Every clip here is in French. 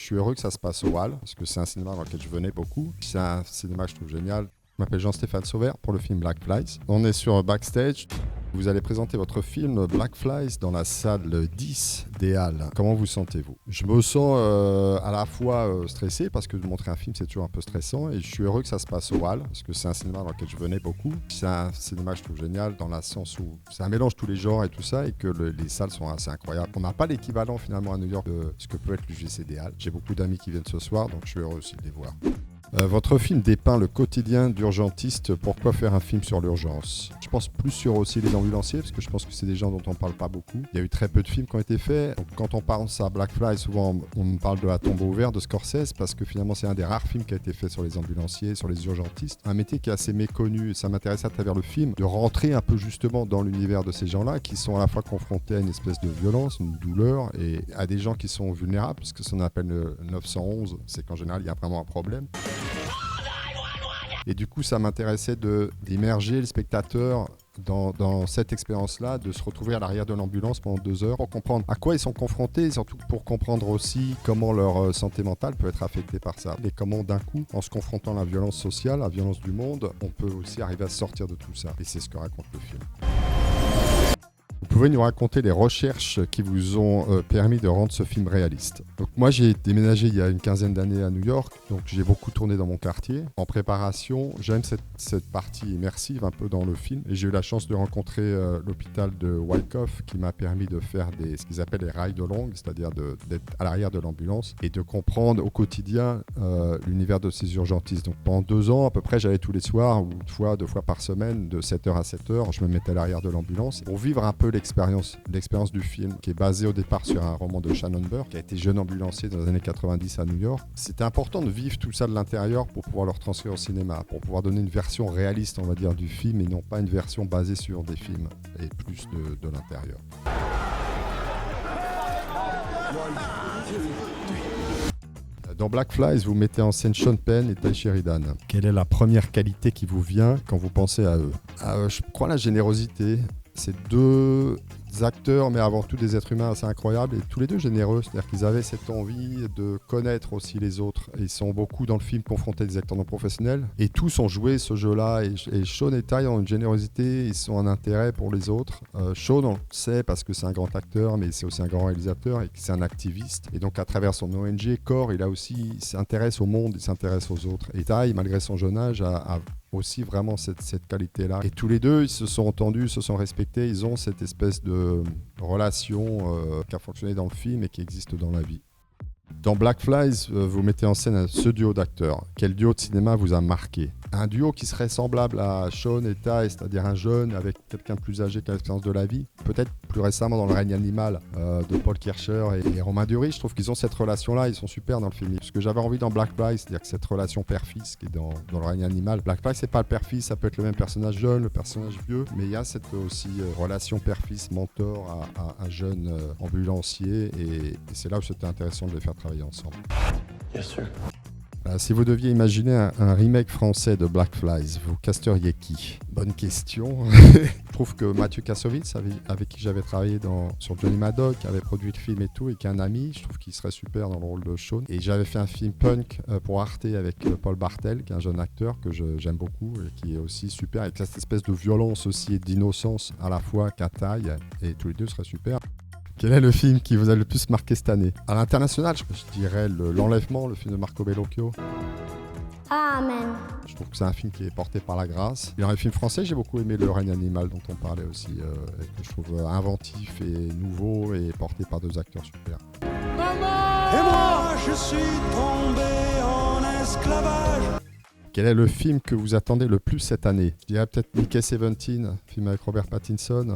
suis heureux que ça se passe au Hall, parce que c'est un cinéma dans lequel je venais beaucoup. C'est un cinéma que je trouve génial. Je m'appelle Jean-Stéphane Sauvert pour le film Black Flies. On est sur Backstage. Vous allez présenter votre film Black Flies dans la salle 10 des Halles. Comment vous sentez-vous ? Je me sens à la fois stressé parce que de montrer un film c'est toujours un peu stressant et je suis heureux que ça se passe au Hall parce que c'est un cinéma dans lequel je venais beaucoup. C'est un cinéma que je trouve génial dans le sens où c'est un mélange de tous les genres et tout ça et que les salles sont assez incroyables. On n'a pas l'équivalent finalement à New York de ce que peut être l'UGC des Halles. J'ai beaucoup d'amis qui viennent ce soir donc je suis heureux aussi de les voir. Votre film dépeint le quotidien d'urgentiste. Pourquoi faire un film sur l'urgence ? Je pense plus sur aussi les ambulanciers, parce que je pense que c'est des gens dont on ne parle pas beaucoup. Il y a eu très peu de films qui ont été faits. Donc, quand on pense à Black Fly, souvent on parle de La tombeau ouvert de Scorsese, parce que finalement c'est un des rares films qui a été fait sur les ambulanciers, sur les urgentistes. Un métier qui est assez méconnu, et ça m'intéresse à travers le film, de rentrer un peu justement dans l'univers de ces gens-là, qui sont à la fois confrontés à une espèce de violence, une douleur, et à des gens qui sont vulnérables, puisque ce qu'on appelle le 911, c'est qu'en général il y a vraiment un problème. Et du coup, ça m'intéressait d'immerger le spectateur dans cette expérience-là, de se retrouver à l'arrière de l'ambulance pendant 2 heures pour comprendre à quoi ils sont confrontés et surtout pour comprendre aussi comment leur santé mentale peut être affectée par ça. Et comment d'un coup, en se confrontant à la violence sociale, à la violence du monde, on peut aussi arriver à sortir de tout ça. Et c'est ce que raconte le film. Vous pouvez nous raconter les recherches qui vous ont permis de rendre ce film réaliste. Donc moi j'ai déménagé il y a une quinzaine d'années à New York, donc j'ai beaucoup tourné dans mon quartier. En préparation, j'aime cette partie immersive un peu dans le film et j'ai eu la chance de rencontrer l'hôpital de Wyckoff qui m'a permis de faire ce qu'ils appellent les ride-along, c'est-à-dire d'être à l'arrière de l'ambulance et de comprendre au quotidien l'univers de ces urgentistes. Donc pendant 2 ans à peu près, j'allais tous les soirs ou 2 fois par semaine de 7h à 7h, je me mettais à l'arrière de l'ambulance pour vivre un peu l'expérience du film qui est basée au départ sur un roman de Shannon Burke qui a été jeune ambulancier dans les années 90 à New York. C'était important de vivre tout ça de l'intérieur pour pouvoir le retranscrire au cinéma, pour pouvoir donner une version réaliste on va dire du film et non pas une version basée sur des films et plus de l'intérieur. Dans Black Flies, vous mettez en scène Sean Penn et Ty Sheridan. Quelle est la première qualité qui vous vient quand vous pensez à eux ? Je crois la générosité. C'est 2 acteurs, mais avant tout des êtres humains assez incroyables et tous les 2 généreux. C'est-à-dire qu'ils avaient cette envie de connaître aussi les autres. Et ils sont beaucoup dans le film confrontés à des acteurs non professionnels. Et tous ont joué ce jeu-là. Et Sean et Ty ont une générosité, ils sont un intérêt pour les autres. Sean, on le sait parce que c'est un grand acteur, mais c'est aussi un grand réalisateur et que c'est un activiste. Et donc à travers son ONG, Core, il s'intéresse au monde, il s'intéresse aux autres. Et Ty, malgré son jeune âge, a aussi vraiment cette qualité-là. Et tous les 2, ils se sont entendus, se sont respectés, ils ont cette espèce de relation qui a fonctionné dans le film et qui existe dans la vie. Dans Black Flies, vous mettez en scène ce duo d'acteurs. Quel duo de cinéma vous a marqué ? Un duo qui serait semblable à Sean et Ty, c'est-à-dire un jeune avec quelqu'un de plus âgé qui a l'expérience de la vie. Peut-être plus récemment dans Le règne animal de Paul Kircher et Romain Duris. Je trouve qu'ils ont cette relation-là, ils sont super dans le film. Ce que j'avais envie dans Black Flies, c'est-à-dire que cette relation père-fils qui est dans Le règne animal. Black Flies, c'est pas le père-fils, ça peut être le même personnage jeune, le personnage vieux, mais il y a cette aussi relation père-fils, mentor à un jeune ambulancier et c'est là où c'était intéressant de les faire travailler ensemble. Yes, sir. Si vous deviez imaginer un remake français de Black Flies, vous casteriez qui ? Bonne question. Je trouve que Mathieu Kassovitz, avec qui j'avais travaillé sur Johnny Maddock, qui avait produit le film et tout, et qui est un ami, je trouve qu'il serait super dans le rôle de Sean. Et j'avais fait un film Punk pour Arte avec Paul Bartel, qui est un jeune acteur que j'aime beaucoup et qui est aussi super, avec cette espèce de violence aussi et d'innocence à la fois qu'à taille, et tous les 2 seraient super. Quel est le film qui vous a le plus marqué cette année ? À l'international, je dirais L'Enlèvement, le film de Marco Bellocchio. Amen. Je trouve que c'est un film qui est porté par la grâce. Et dans les films français, j'ai beaucoup aimé Le règne animal dont on parlait aussi, et que je trouve inventif et nouveau et porté par 2 acteurs super. Maman ! Et moi, je suis tombé en esclavage. Quel est le film que vous attendez le plus cette année ? Je dirais peut-être Mickey 17, film avec Robert Pattinson,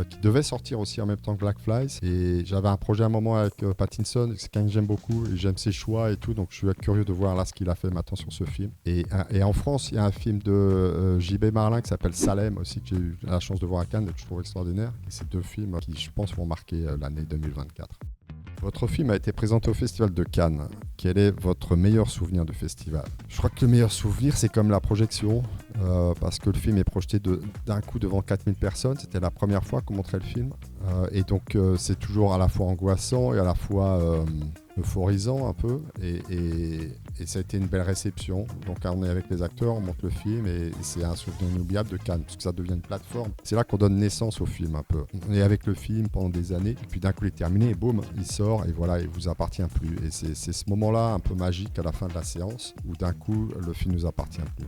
qui devait sortir aussi en même temps que Black Flies. Et j'avais un projet à un moment avec Pattinson, c'est quelqu'un que j'aime beaucoup, et j'aime ses choix et tout, donc je suis curieux de voir là ce qu'il a fait maintenant sur ce film. Et en France, il y a un film de J.B. Marlin qui s'appelle Salem aussi, que j'ai eu la chance de voir à Cannes et que je trouve extraordinaire. Et c'est 2 films qui, je pense, vont marquer l'année 2024. Votre film a été présenté au Festival de Cannes. Quel est votre meilleur souvenir du festival ? Je crois que le meilleur souvenir, c'est comme la projection. parce que le film est projeté d'un coup devant 4000 personnes. C'était la première fois qu'on montrait le film. Et donc c'est toujours à la fois angoissant et à la fois euphorisant un peu. Et ça a été une belle réception. Donc on est avec les acteurs, on monte le film et c'est un souvenir inoubliable de Cannes, parce que ça devient une plateforme. C'est là qu'on donne naissance au film un peu. On est avec le film pendant des années, et puis d'un coup il est terminé, et boum, il sort, et voilà, il vous appartient plus. Et c'est ce moment-là un peu magique à la fin de la séance, où d'un coup le film nous appartient plus.